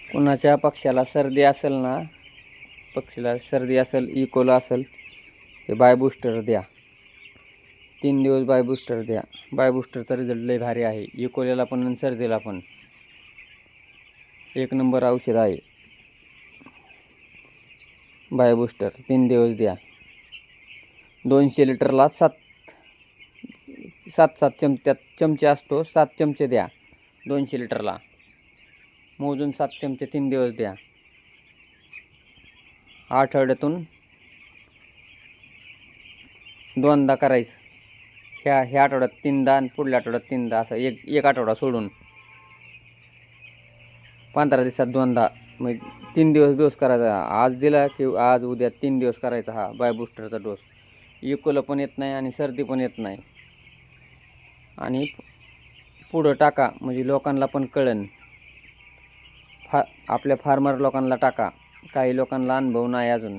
कुणाच्या पक्षाला सर्दी असेल ना, पक्षीला सर्दी असेल, इकोला असेल, हे बाय बूस्टर द्या. 3 दिवस बाय बूस्टर द्या. बाय बूस्टरचा रिझल्ट लय भारी आहे. इकोल्याला पण आणि सर्दीला पण 1 नंबर औषध आहे. बाय बूस्टर 3 दिवस द्या. 200 लिटरला 7 चमचे असतो. 7 चमचे द्या 200 लिटरला. मोजून 7 चमचे 3 दिवस द्या. आठवड्यातून 2दा करायचं. ह्या आठवड्यात 3दा आणि पुढल्या आठवड्यात 3दा, असं एक आठवडा सोडून 15 दिवसात 2दा, म्हणजे 3 दिवस डोस करायचा. आज दिला की आज उद्या 3 दिवस करायचा हा बाय बूस्टरचा डोस. इकोला पण येत नाही आणि सर्दी पण येत नाही. आणि पुढं टाका म्हणजे लोकांना पण कळन. आपल्या फार्मर लोकांना टाका. काही लोकांना अनुभव नाही अजून.